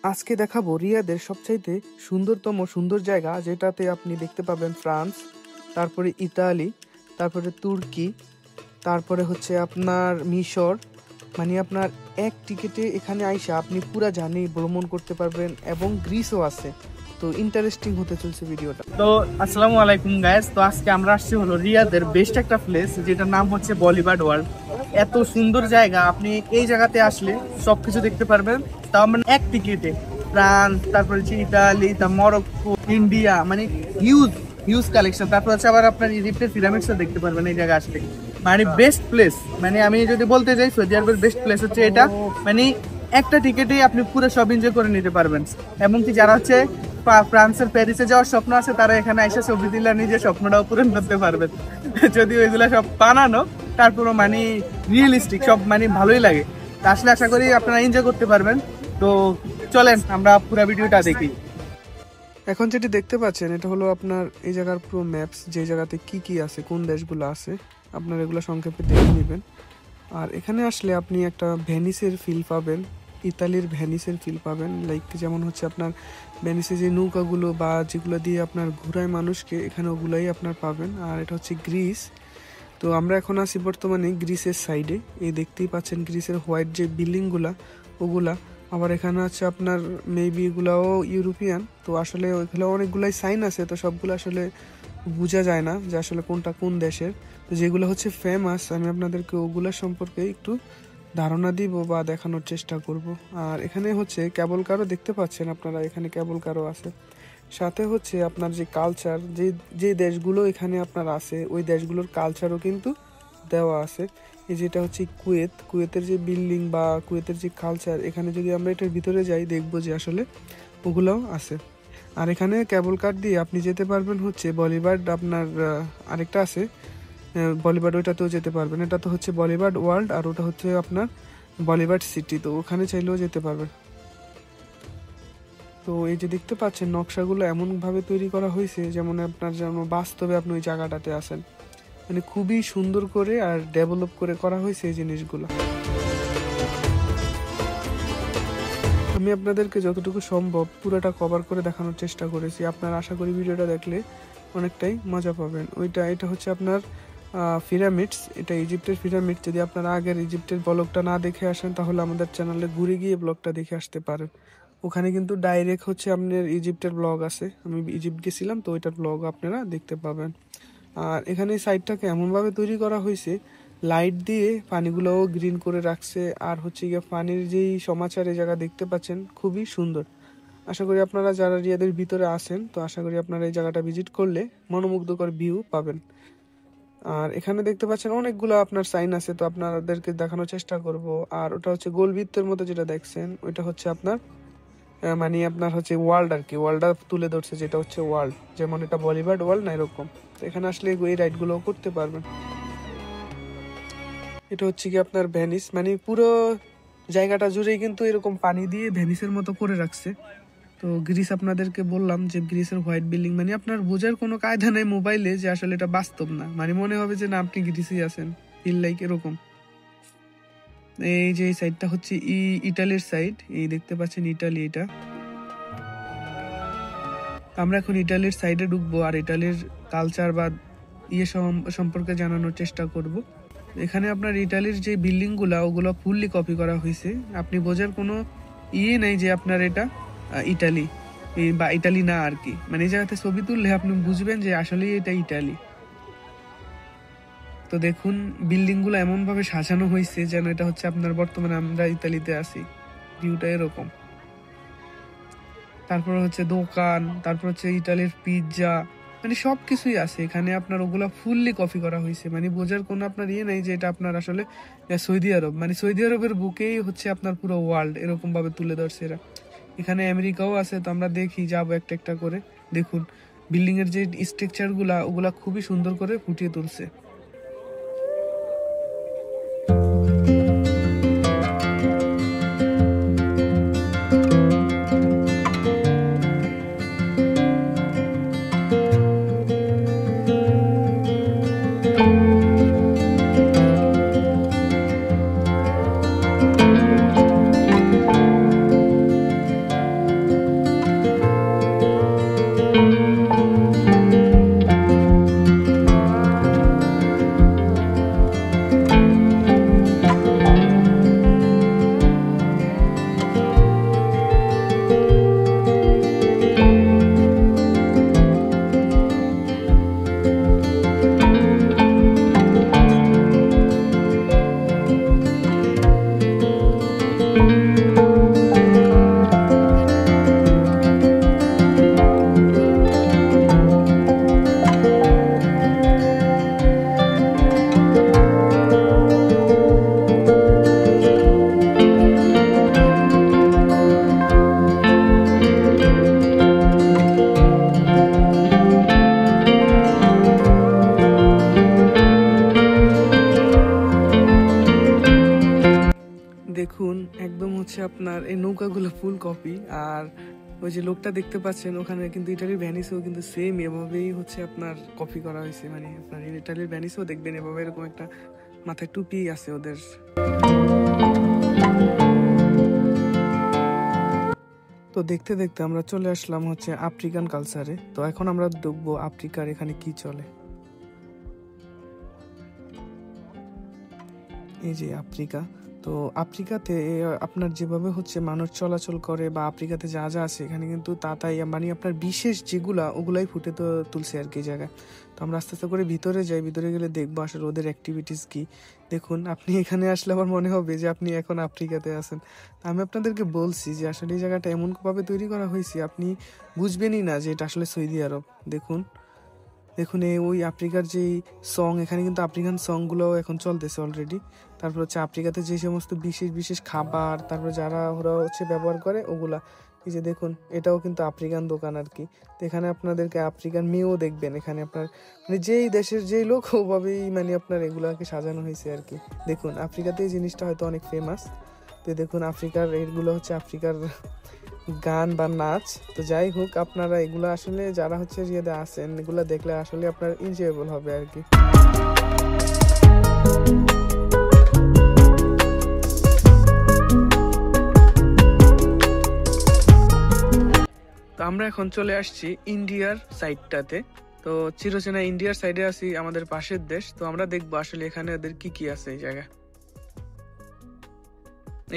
আজকে দেখাবো রিয়াদের সবচাইতে সুন্দর জায়গা, যেটাতে আপনি দেখতে পাবেন ফ্রান্স, তারপরে ইতালি, তারপরে তুর্কি, তারপরে হচ্ছে আপনার মিশর। মানে আপনার এক টিকেটে এখানে আইসা আপনি পুরা জার্নি ভ্রমণ করতে পারবেন, এবং গ্রিসও আছে। তো ইন্টারেস্টিং হতে চলছে ভিডিওটা। তো আসসালামু আলাইকুম গাইস। তো আজকে আমরা আসছি হলো রিয়াদের বেস্ট একটা প্লেস, যেটার নাম হচ্ছে বলিভার্ড ওয়ার্ল্ড। এত সুন্দর জায়গা, আপনি এই জায়গাতে আসলে সবকিছু দেখতে পারবেন, তাও মানে এক টিকিটে। ফ্রান্স, তারপরে হচ্ছে ইতালি, মরক্কো, ইন্ডিয়া, মানে হিউজ হিউজ কালেকশন। তারপর হচ্ছে আবার আপনার ইজিপ্টের পিরামিডসও দেখতে পারবেন এই জায়গায় আসলে। মানে বেস্ট প্লেস, মানে আমি যদি বলতে যাই সৌদি আরবের বেস্ট প্লেস হচ্ছে এটা। মানে একটা টিকেটেই আপনি পুরো সব এনজয় করে নিতে পারবেন। এমনকি যারা হচ্ছে ফ্রান্সের প্যারিসে যাওয়ার স্বপ্ন আছে, তারা এখানে এসে ছবি দিলে নিজের স্বপ্নটাও পূরণ করতে পারবেন। যদিও এগুলো সব বানানো, তারপরও মানে রিয়েলিস্টিক, সব মানে ভালোই লাগে। আসলে আশা করি আপনারা এনজয় করতে পারবেন। তো চলেন আমরা পুরো ভিডিওটা দেখি। এখন যেটি দেখতে পাচ্ছেন এটা হলো আপনার এই জায়গার পুরো ম্যাপস, যে জায়গাতে কি কি আছে, কোন দেশগুলো আছে, আপনার এগুলো সংক্ষেপে দেখে নেবেন। আর এখানে আসলে আপনি একটা ভেনিসের ফিল পাবেন, ইতালির ভেনিসের ফিল পাবেন। লাইক যেমন হচ্ছে আপনার ভেনিসে যে নৌকাগুলো বা যেগুলো দিয়ে আপনার ঘোরায় মানুষকে, এখানে ওগুলাই আপনার পাবেন। আর এটা হচ্ছে গ্রিস। তো আমরা এখন আছি বর্তমানে গ্রিসের সাইডে। এই দেখতেই পাচ্ছেন গ্রিসের হোয়াইট যে বিল্ডিংগুলা, ওগুলা। আবার এখানে আছে আপনার মেবি এগুলাও ইউরোপিয়ান। তো আসলে ওইগুলো অনেকগুলাই সাইন আছে, তো সবগুলো আসলে বোঝা যায় না যে আসলে কোনটা কোন দেশের। তো যেগুলো হচ্ছে ফেমাস, আমি আপনাদেরকে ওগুলোর সম্পর্কে একটু ধারণা দিব বা দেখানোর চেষ্টা করব। আর এখানে হচ্ছে কেবল কারও দেখতে পাচ্ছেন আপনারা, এখানে কেবল কারও আছে। সাথে হচ্ছে আপনার যে কালচার, যে যে দেশগুলো এখানে আপনার আছে, ওই দেশগুলোর কালচারও কিন্তু দেওয়া আছে। এই যেটা হচ্ছে কুয়েতের যে বিল্ডিং বা কুয়েতের যে কালচার, এখানে যদি আমরা এটার ভিতরে যাই দেখবো যে আসলে ওগুলোও আছে। আর এখানে কেবল কার দিয়ে আপনি যেতে পারবেন হচ্ছে বলিভার্ড, আপনার আরেকটা আছে বলিভার্ড, ওইটাতেও যেতে পারবেন। এটা তো হচ্ছে বলিভার্ড ওয়ার্ল্ড, আর ওটা হচ্ছে আপনার বলিভার্ড সিটি। তো ওখানে চাইলেও যেতে পারবেন। তো এই যে দেখতে পাচ্ছেন নকশাগুলো এমনভাবে তৈরি করা হয়েছে যেমন আপনার যেন বাস্তবে আপনি ওই জায়গাটাতে আছেন। মানে খুবই সুন্দর করে আর ডেভেলপ করে করা হয়েছে এই জিনিসগুলো। আমি আপনাদেরকে যতটুকু সম্ভব পুরোটা কভার করে দেখানোর চেষ্টা করেছি। আপনারা আশা করি ভিডিওটা দেখলে অনেকটাই মজা পাবেন। এটা হচ্ছে আপনার পিরামিডস, এটা ইজিপ্টের পিরামিড। যদি আপনারা আগের ইজিপ্টের ব্লগটা না দেখে আসেন, তাহলে আমাদের চ্যানেলে ঘুরে গিয়ে ব্লগটা দেখে আসতে পারেন। ওখানে কিন্তু ডাইরেক্ট হচ্ছে আপনার ইজিপ্টের ব্লগ আছে। আমি ইজিপ্ট গেছিলাম, তো ওইটার ব্লগ আপনারা দেখতে পাবেন। আর এখানে সাইডটাকে এমনভাবে তৈরি করা হয়েছে, লাইট দিয়ে পানিগুলোও গ্রিন করে রাখছে। আর হচ্ছে গিয়ে পানির যেই সমাচার এই জায়গা দেখতে পাচ্ছেন, খুবই সুন্দর। আশা করি আপনারা যারা রিয়াদের ভিতরে আসেন, তো আশা করি আপনারা এই জায়গাটা ভিজিট করলে মনোমুগ্ধকর ভিউ পাবেন। আর এখানে দেখতে পাচ্ছেন অনেকগুলো আপনার সাইন আছে, তো আপনাদেরকে দেখানোর চেষ্টা করব। আর ওটা হচ্ছে গোলবৃত্তের মতো যেটা দেখছেন, ওইটা হচ্ছে আপনার মানে আপনার হচ্ছে ওয়ার্ল্ড আর কি, ওয়ার্ল্ডটা তুলে ধরছে, যেটা হচ্ছে ওয়ার্ল্ড। যেমন এটা বলিভার্ড ওয়ার্ল্ড না, এরকম। তো এখানে আসলে এই রাইডগুলোও করতে পারবেন। এটা হচ্ছে কি আপনার ভেনিস, মানে পুরো জায়গাটা জুড়েই কিন্তু এরকম পানি দিয়ে ভেনিসের মতো করে রাখছে। তো গ্রিস আপনাদেরকে বললাম যে গ্রিসের হোয়াইট বিল্ডিং, মানে আপনার বোঝার কোনো কায়দা নেই মোবাইলে যে আসলে এটা বাস্তব না। মানে মনে হবে যে না, আপনি গ্রিসেই আছেন, ফিল লাইক এরকম। এই যে এই সাইডটা হচ্ছে ইটালির সাইড, এই দেখতে পাচ্ছেন ইটালি। এটা আমরা এখন ইটালির সাইডে ঢুকবো, আর ইটালির কালচার বা সম্পর্কে জানানোর চেষ্টা করব। এখানে আপনার ইটালির যে বিল্ডিং ওগুলো ফুললি কপি করা হয়েছে। আপনি বোঝার কোনো নেই যে আপনার এটা ইটালি বা ইটালি না আর কি। মানে এই জায়গাতে ছবি তুললে আপনি বুঝবেন যে আসলেই এটা ইটালি। তো দেখুন বিল্ডিং গুলো এমন ভাবে সাজানো হয়েছে যেন এটা হচ্ছে আপনার বর্তমানে আমরা ইতালিতে আছি, ভিউটা এরকম। তারপর হচ্ছে দোকান, তারপর হচ্ছে ইটালির পিৎজা, মানে সবকিছুই আছে এখানে আপনার। ওগুলা ফুললি কপি করা হয়েছে, মানে বোঝার কোনো আপনার নাই যে এটা আপনার আসলে সৌদি আরব। মানে সৌদি আরবের বুকেই হচ্ছে আপনার পুরো ওয়ার্ল্ড, এরকম ভাবে তুলে ধরছে এরা। এখানে আমেরিকাও আছে, তো আমরা দেখি যাবো একটা একটা করে। দেখুন বিল্ডিং এর যে স্ট্রাকচার ওগুলা খুবই সুন্দর করে ফুটিয়ে তুলছে। আপনার এই নৌকাগুলো ফুল কপি। আর ওই যে লোকটা দেখতে পাচ্ছেন ওখানে কিন্তু ইটালির ভ্যানিসেও কিন্তু সেম এভাবেই হচ্ছে আপনার কপি করা হয়েছে। মানে আপনার ইটালির ভ্যানিসেও দেখবেন এভাবে এরকম একটা মাথায় টুপি আছে ওদের। তো দেখতে দেখতে আমরা চলে আসলাম হচ্ছে আফ্রিকান কালচারে। তো এখন আমরা দেখবো আফ্রিকার এখানে কি চলে। এই যে আফ্রিকা, তো আফ্রিকাতে আপনার যেভাবে হচ্ছে মানুষ চলাচল করে বা আফ্রিকাতে যা যা আছে এখানে কিন্তু তাই মানে আপনার বিশেষ যেগুলা ওগুলাই ফুটে তো তুলছে আর কি জায়গায়। তো আমরা আস্তে আস্তে করে ভিতরে যাই, ভিতরে গেলে দেখবো আসলে ওদের অ্যাক্টিভিটিস কি। দেখুন আপনি এখানে আসলে আমার মনে হবে যে আপনি এখন আফ্রিকাতে আছেন। আমি আপনাদেরকে বলছি যে আসলে এই জায়গাটা এমনভাবে তৈরি করা হয়েছে আপনি বুঝবেনই না যে এটা আসলে সৌদি আরব। দেখুন দেখুন ওই আফ্রিকার যেই সং, এখানে কিন্তু আফ্রিকান সংগুলোও এখন চলতেছে অলরেডি। তারপর হচ্ছে আফ্রিকাতে যে সমস্ত বিশেষ বিশেষ খাবার তারপর যারা ওরা হচ্ছে ব্যবহার করে ওগুলা। এই যে দেখুন এটাও কিন্তু আফ্রিকান দোকান আর কি। তো এখানে আপনাদেরকে আফ্রিকান মেয়েও দেখবেন। এখানে আপনার মানে যেই দেশের যেই লোক ওভাবেই মানে আপনার এগুলাকে সাজানো হয়েছে আর কি। দেখুন আফ্রিকাতে এই জিনিসটা হয়তো অনেক ফেমাস। তো দেখুন আফ্রিকার এইগুলো হচ্ছে আফ্রিকার গান বা নাচ। তো যাই হোক আপনারা এগুলো আসলে যারা হচ্ছে ইয়েতে আসেন এগুলো দেখলে আসলে আপনার এনজয়েবল হবে আর কি। তো আমরা এখন চলে আসছি ইন্ডিয়ার সাইডটাতে। তো চিরচেনা ইন্ডিয়ার সাইডে আছি, আমাদের পাশের দেশ। তো আমরা দেখবো আসলে এখানে ওদের কি কি আছে এই জায়গায়।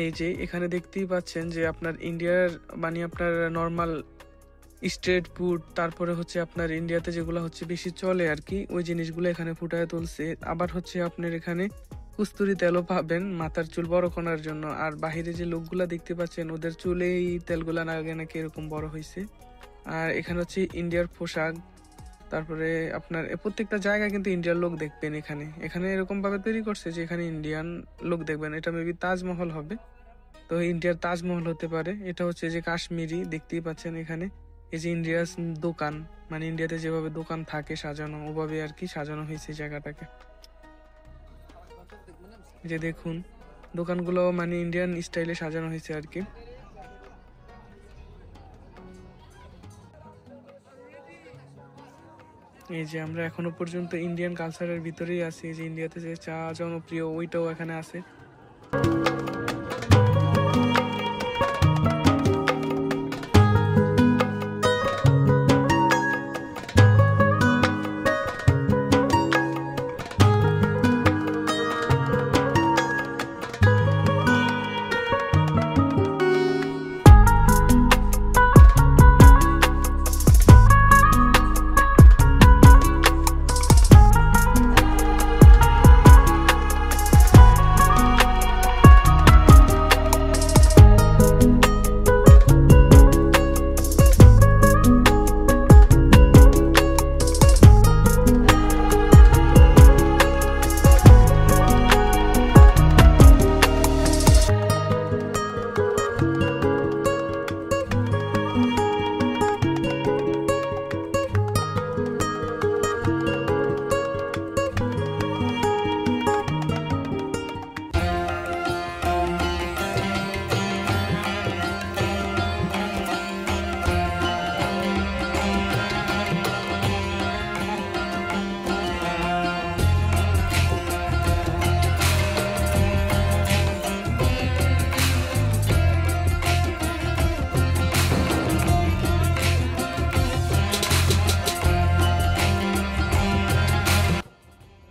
এই যে এখানে দেখতেই পাচ্ছেন যে আপনার ইন্ডিয়ার মানে আপনার নর্মাল স্ট্রিট ফুড, তারপরে হচ্ছে আপনার ইন্ডিয়াতে যেগুলো হচ্ছে বেশি চলে আর কি ওই জিনিসগুলো এখানে ফুটায় তুলছে। আবার হচ্ছে আপনার এখানে কস্তুরি তেলও পাবেন মাথার চুল বড় করার জন্য। আর বাহিরে যে লোকগুলা দেখতে পাচ্ছেন ওদের চুলেই তেলগুলা নাকি নাকি এরকম বড় হয়েছে। আর এখানে হচ্ছে ইন্ডিয়ার পোশাক, তারপরে আপনার প্রত্যেকটা জায়গায় কিন্তু ইন্ডিয়ার লোক দেখবেন। এখানে এখানে এরকম ভাবে তৈরি করছে যে এখানে ইন্ডিয়ান লোক দেখবেন। এটা মেবি তাজমহল হবে, তো ইন্ডিয়ার তাজমহল হতে পারে। এটা হচ্ছে যে কাশ্মীরি, দেখতেই পাচ্ছেন এখানে এই যে ইন্ডিয়ার দোকান, মানে ইন্ডিয়াতে যেভাবে দোকান থাকে সাজানো ওভাবে আর কি সাজানো হয়েছে জায়গাটাকে। যে দেখুন দোকানগুলো মানে ইন্ডিয়ান স্টাইলে সাজানো হয়েছে আর কি। এই যে আমরা এখনো পর্যন্ত ইন্ডিয়ান কালচারের ভিতরেই আছি। যে ইন্ডিয়াতে যে চা জনপ্রিয় ওইটাও এখানে আছে।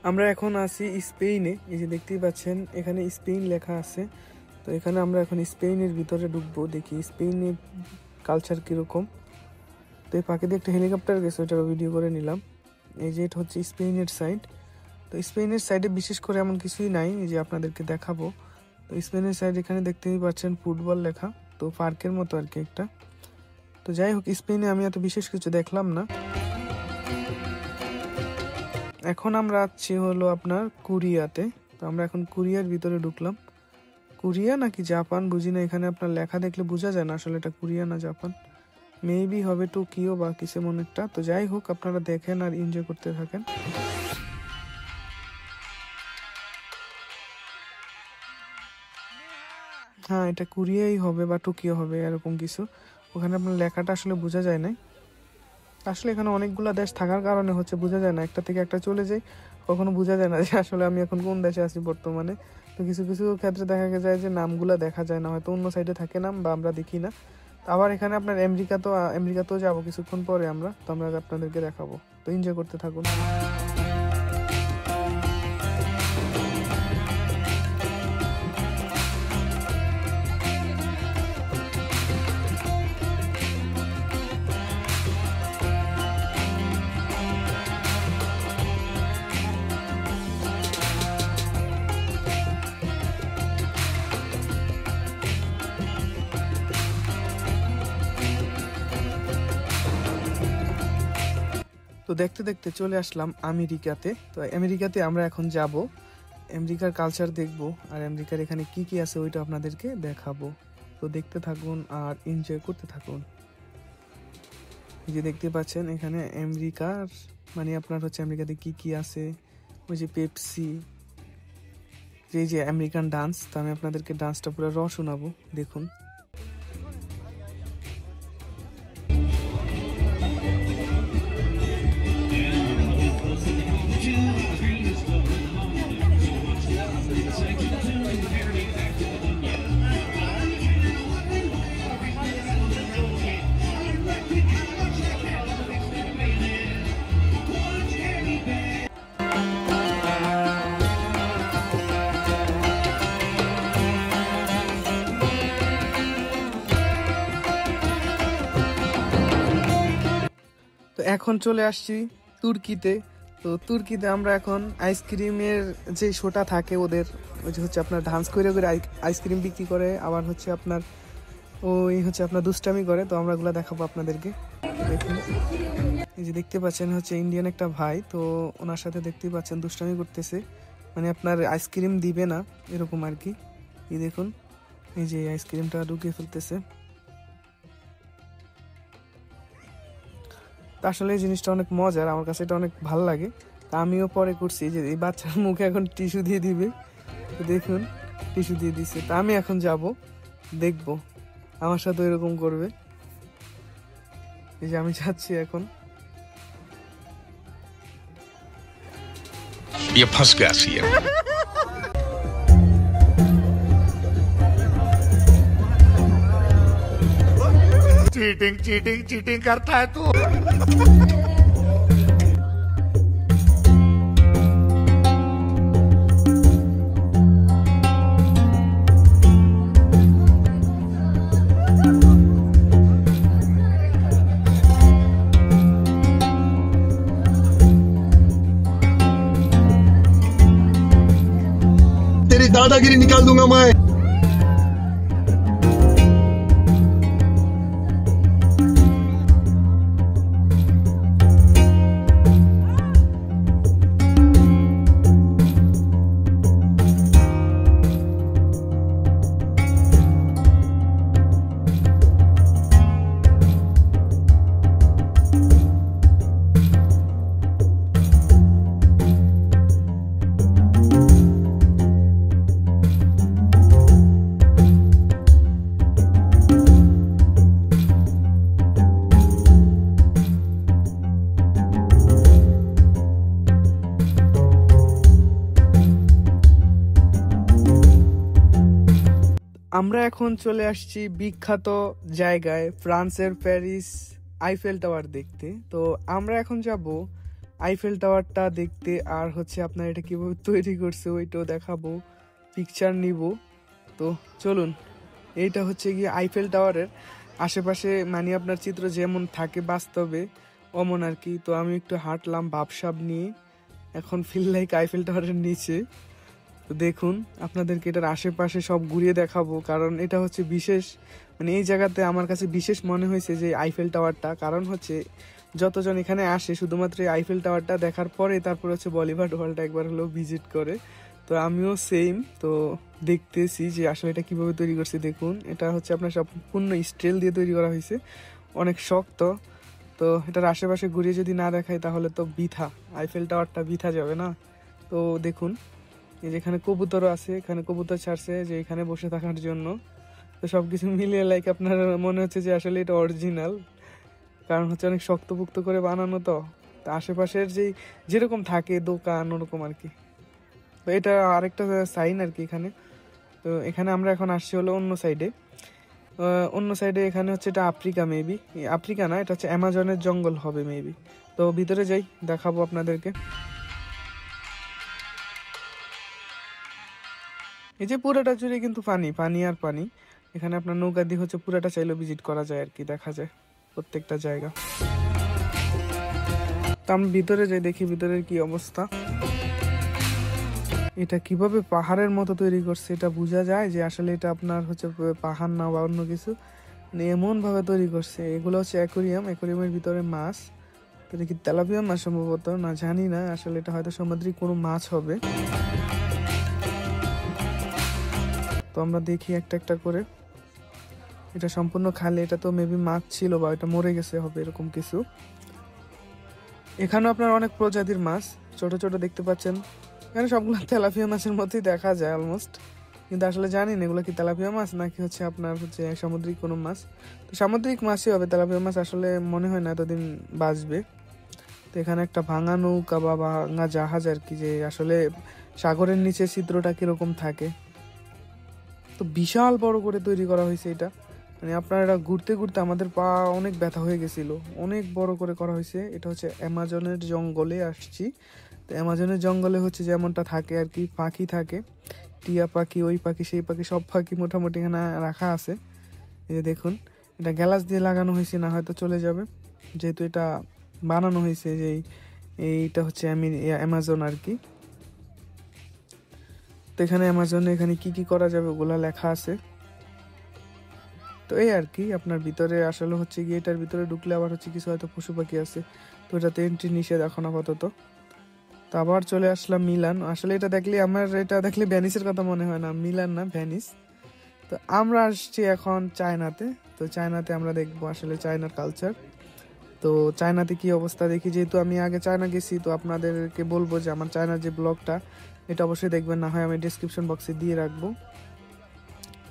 আমরা এখন আছি স্পেনে। এই যে দেখতেই পাচ্ছেন এখানে স্পেন লেখা আছে। তো এখানে আমরা এখন স্পেনের ভিতরে ঢুকবো, দেখি স্পেনের কালচার কিরকম। তো এই পাখি দিয়ে একটা হেলিকপ্টার গেছে, ওটারও ভিডিও করে নিলাম। এই যে এটা হচ্ছে স্পেনের সাইড। তো স্পেনের সাইডে বিশেষ করে এমন কিছুই নাই, এই যে আপনাদেরকে দেখাবো। তো স্পেনের সাইড এখানে দেখতেই পাচ্ছেন ফুটবল লেখা, তো পার্কের মতো আর কি একটা। তো যাই হোক স্পেনে আমি এত বিশেষ কিছু দেখলাম না। এখন আমরা আছি হলো আপনার কোরিয়াতে। তো আমরা এখন কোরিয়ার ভিতরে ঢুকলাম। কোরিয়া নাকি জাপান বুঝি না, এখানে আপনার লেখা দেখলে বোঝা যায় না আসলে এটা কোরিয়া না জাপান। মেবি হবে টোকিও বা কিছু এমন একটা। তো যাই হোক আপনারা দেখেন আর এনজয় করতে থাকেন। হ্যাঁ, এটা কোরিয়াই হবে বা টোকিও হবে এরকম কিছু। ওখানে আপনার লেখাটা আসলে বোঝা যায় না। আসলে এখানে অনেকগুলা দেশ থাকার কারণে হচ্ছে বোঝা যায় না, একটা থেকে একটা চলে যায়, কখনো বোঝা যায় না যে আসলে আমি এখন কোন দেশে আছি বর্তমানে। তো কিছু কিছু ক্ষেত্রে দেখা যায় যে নামগুলা দেখা যায় না, হয়তো অন্য সাইডে থাকে নাম বা আমরা দেখি না। তো আবার এখানে আপনার আমেরিকাতেও যাবো কিছুক্ষণ পরে আমরা, তো আমরা আপনাদেরকে দেখাবো। তো এনজয় করতে থাকুন। তো দেখতে দেখতে চলে আসলাম আমেরিকাতে। তো আমেরিকাতে আমরা এখন যাব, আমেরিকার কালচার দেখব, আর আমেরিকার এখানে কি কি আছে ওইটা আপনাদেরকে দেখাবো। তো দেখতে থাকুন আর এনজয় করতে থাকুন। এই যে দেখতে পাচ্ছেন এখানে আমেরিকার মানে আপনার হচ্ছে আমেরিকাতে কি কি আছে, ওই যে পেপসি, এই যে আমেরিকান ডান্স। তো আমি আপনাদেরকে ডান্সটা পুরো শোনাবো, দেখুন। তো এখন চলে আসছি তুর্কিতে। তো তুর্কিতে আমরা এখন আইসক্রিমের যে শোটা থাকে ওদের, ওই যে হচ্ছে আপনার ডান্স করে করে আইসক্রিম বিক্রি করে, আবার হচ্ছে আপনার ওই হচ্ছে আপনার দুষ্টামি করে। তো আমরা ওগুলো দেখাবো আপনাদেরকে, দেখুন। এই যে দেখতে পাচ্ছেন হচ্ছে ইন্ডিয়ান একটা ভাই, তো ওনার সাথে দেখতেই পাচ্ছেন দুষ্টামি করতেছে, মানে আপনার আইসক্রিম দিবে না এরকম আর কি। এই দেখুন, এই যে আইসক্রিমটা ঢুকিয়ে ফেলতেছে। তা আসলে এই জিনিসটা অনেক মজার, আমার কাছে এটা অনেক ভালো লাগে। তা আমিও পরে করছি যে এই বাচ্চার মুখে এখন টিস্যু দিয়ে দিবে, তো দেখুন টিস্যু দিয়ে দিচ্ছে। তা আমি এখন যাব, দেখব আমার সাথে এরকম করবে। এই যে আমি যাচ্ছি এখন। ये फंस गया सी है। चीटिंग चीटिंग चीटिंग करता है तू। तेरी दादागिरी निकाल दूंगा मैं। আমরা এখন চলে আসছি বিখ্যাত জায়গায়, ফ্রান্সের প্যারিস আইফেল টাওয়ার দেখতে। তো আমরা এখন যাব আইফেল টাওয়ারটা দেখতে, আর হচ্ছে আপনার এটা কিভাবে তৈরি করছে ওইটাও দেখাবো, পিকচার নিব। তো চলুন, এইটা হচ্ছে গিয়ে আইফেল টাওয়ারের আশেপাশে মানে আপনার চিত্র যেমন থাকে বাস্তবে অমন আর কি। তো আমি একটু হাঁটলাম ভাবসাব নিয়ে, এখন ফিল লাইক আইফেল টাওয়ারের নিচে। তো দেখুন, আপনাদেরকে এটার আশেপাশে সব ঘুরিয়ে দেখাবো, কারণ এটা হচ্ছে বিশেষ, মানে এই জায়গাতে আমার কাছে বিশেষ মনে হয়েছে যে আইফেল টাওয়ারটা। কারণ হচ্ছে যতজন এখানে আসে শুধুমাত্র এই আইফেল টাওয়ারটা দেখার পরে তারপর হচ্ছে বলিভার্ড হলটা একবার হলেও ভিজিট করে। তো আমিও সেম, তো দেখতেছি যে আসলে এটা কিভাবে তৈরি করছে। দেখুন, এটা হচ্ছে আপনার সম্পূর্ণ স্টিল দিয়ে তৈরি করা হয়েছে, অনেক শক্ত। তো এটার আশেপাশে ঘুরিয়ে যদি না দেখাই তাহলে তো বৃথা, আইফেল টাওয়ারটা বৃথা যাবে না। তো দেখুন, এই যেখানে কবুতরও আছে, এখানে কবুতর ছাড়ছে যে এখানে বসে থাকার জন্য। তো সবকিছু মিলিয়ে লাইক আপনার মনে হচ্ছে যে আসলে এটা অরিজিনাল, কারণ হচ্ছে অনেক শক্তপোক্ত করে বানানো। তো তো আশেপাশের যেরকম থাকে দোকান ওরকম আর কি। তো এটা আরেকটা সাইন আর কি এখানে। তো এখানে আমরা এখন আসছি হলো অন্য সাইডে। অন্য সাইডে এখানে হচ্ছে এটা আফ্রিকা, মেবি আফ্রিকা না, এটা হচ্ছে অ্যামাজনের জঙ্গল হবে মেবি। তো ভিতরে যাই, দেখাবো আপনাদেরকে। এই যে পুরোটা জুড়ে কিন্তু পানি পানি আর পানি। এখানে আপনার নৌকা দিয়ে হচ্ছে পুরোটা চাইলেও ভিজিট করা যায় আর কি, দেখা যায় প্রত্যেকটা জায়গা। তো আমি ভিতরে যাই, দেখি ভিতরের কি অবস্থা। এটা কিভাবে পাহাড়ের মতো তৈরি করছে এটা বোঝা যায় যে আসলে এটা আপনার হচ্ছে পাহাড় না বা অন্য কিছু, মানে এমন ভাবে তৈরি করছে। এগুলো হচ্ছে অ্যাকোরিয়াম, অ্যাকোরিয়ামের ভিতরে মাছ। তো এটা কি তেলাপিয়া মাছ সম্ভবত, না জানি না আসলে, এটা হয়তো সামুদ্রিক কোনো মাছ হবে। তো আমরা দেখি একটা একটা করে। এটা সম্পূর্ণ খালি, এটা তো মেবি মাছ ছিল বা এটা মরে গেছে হবে এরকম কিছু। এখানেও আপনার অনেক প্রজাতির মাছ ছোট ছোট দেখতে পাচ্ছেন। এখানে সবগুলো তেলাপিয়া মাছের মতোই দেখা যায় অলমোস্ট, কিন্তু আসলে জানি না এগুলো কি তেলাপিয়া মাছ নাকি হচ্ছে আপনার হচ্ছে সামুদ্রিক কোনো মাছ। তো সামুদ্রিক মাছই হবে, তেলাপিয়া মাছ আসলে মনে হয় না এতদিন বাঁচবে। তো এখানে একটা ভাঙা নৌকা বা ভাঙা জাহাজ আর কি, যে আসলে সাগরের নিচে চিত্রটা কিরকম থাকে। তো বিশাল বড় করে তৈরি করা হয়েছে এটা, মানে আপনার এটা ঘুরতে ঘুরতে আমাদের পা অনেক ব্যথা হয়ে গেছিল, অনেক বড় করে করা হয়েছে। এটা হচ্ছে অ্যামাজনের জঙ্গলে আসছি। তো অ্যামাজনের জঙ্গলে হচ্ছে যেমনটা থাকে আর কি, পাখি থাকে, টিয়া পাখি, ওই পাখি সেই পাখি, সব পাখি মোটামুটি এখানে রাখা আছে। এই যে দেখুন, এটা গ্লাস দিয়ে লাগানো হয়েছে, না হয়তো চলে যাবে, যেহেতু এটা বানানো হয়েছে যে এইটা হচ্ছে অ্যামাজন আর কি। তো এখানে অ্যামাজনে এখানে কি কি করা যাবে ওগুলা লেখা আছে। তো এই আর কি, আপনার ভিতরে আসলে হচ্ছে গিয়ে এটার ভিতরে ঢুকলে আবার হচ্ছে কিছু হয়তো পশু পাখি আছে, তো এটাতে এন্ট্রি নিষেধ এখন আপাতত। তো আবার চলে আসলাম মিলান। আসলে এটা দেখলে ভ্যানিসের কথা মনে হয় না, মিলান না ভ্যানিস। তো আমরা আসছি এখন চায়নাতে। তো চায়নাতে আমরা দেখবো আসলে চায়নার কালচার। তো চায়নাতে কি অবস্থা দেখি, যেহেতু আমি আগে চায়না গেছি, তো আপনাদেরকে বলবো যে আমার চায়নার যে ব্লগটা এটা অবশ্যই দেখবেন, না হয় আমি ডিসক্রিপশন বক্সে দিয়ে রাখবো।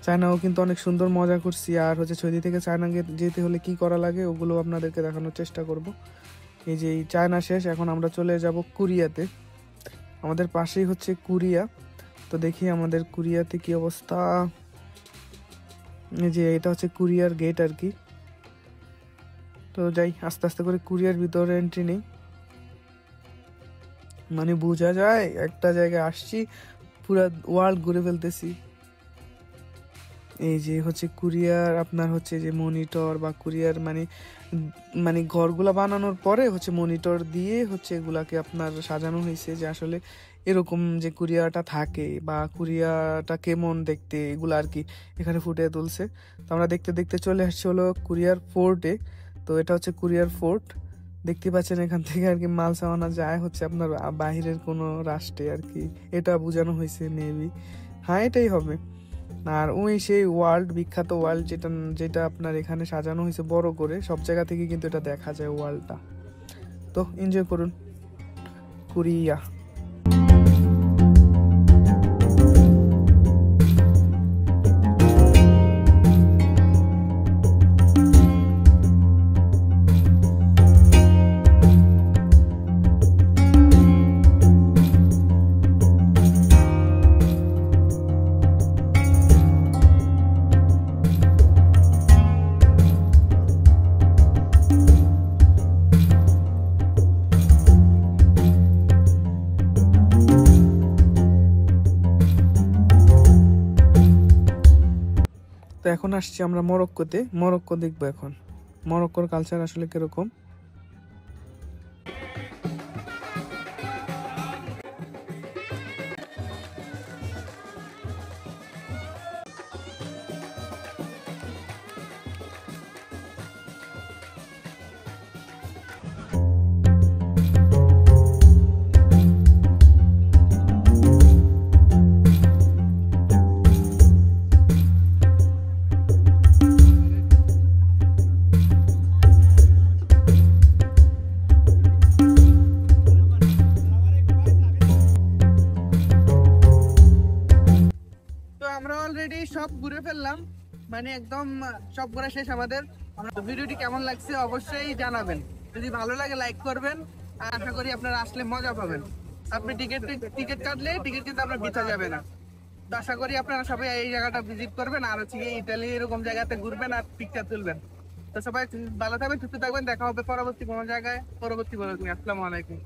চায়নাও কিন্তু অনেক সুন্দর মজা করছি, আর হচ্ছে সৌদি থেকে চায়না যেতে হলে কি করা লাগে ওগুলো আপনাদেরকে দেখানোর চেষ্টা করব। এই যে চায়না শেষ, এখন আমরা চলে যাব কোরিয়াতে। আমাদের পাশেই হচ্ছে কোরিয়া। তো দেখি আমাদের কোরিয়াতে কি অবস্থা। এই যে এটা হচ্ছে কোরিয়ার গেট আর কি। তো যাই আস্তে আস্তে করে কোরিয়ার ভিতরে এন্ট্রি নেই, মানে বোঝা যায় একটা জায়গায় আসছি, পুরা ওয়ার্ল্ড ঘুরে ফেলতেছি। এই যে হচ্ছে কোরিয়ার আপনার হচ্ছে যে মনিটর বা কোরিয়ার মানে মানে ঘরগুলা বানানোর পরে হচ্ছে মনিটর দিয়ে হচ্ছে এগুলাকে আপনার সাজানো হয়েছে, যে আসলে এরকম যে কোরিয়াটা থাকে বা কোরিয়াটা কেমন দেখতে এগুলো আর কি এখানে ফুটে তুলছে। তো আমরা দেখতে দেখতে চলে আসছি হলো কোরিয়ার ফোর্টে। তো এটা হচ্ছে কোরিয়ার ফোর্ট, দেখতে পাচ্ছেন এখান থেকে আর কি মাল সামানা যায় হচ্ছে আপনার বাহিরের কোনো রাষ্ট্রে আর কি, এটা বোঝানো হয়েছে মেবি। হ্যাঁ এটাই হবে। আর ওই সেই ওয়ার্ল্ড বিখ্যাত ওয়ার্ল্ড যেটা যেটা আপনার এখানে সাজানো হয়েছে বড় করে, সব জায়গা থেকে কিন্তু এটা দেখা যায় ওয়ার্ল্ডটা। তো এনজয় করুন কোরিয়া। তো এখন আসছি আমরা মরক্কোতে, মরক্কো দেখবো এখন মরক্কোর কালচার আসলে কিরকম। তো আমরা অলরেডি সব ঘুরে ফেললাম, মানে একদম সব ঘোরা শেষ আমাদের। ভিডিওটি কেমন লাগছে অবশ্যই জানাবেন, যদি ভালো লাগে লাইক করবেন, আর আশা করি আপনারা আসলে মজা পাবেন। আপনি টিকিট কাটলে টিকিট কিন্তু আপনার বৃথা যাবে না। তো আশা করি আপনারা সবাই এই জায়গাটা ভিজিট করবেন, আর হচ্ছে গিয়ে ইতালি এরকম জায়গাতে ঘুরবেন আর পিকচার তুলবেন। তো সবাই ভালো থাকবেন, সুস্থ থাকবেন, দেখা হবে পরবর্তী কোনো জায়গায়, পরবর্তী কোনো। আসসালামু আলাইকুম।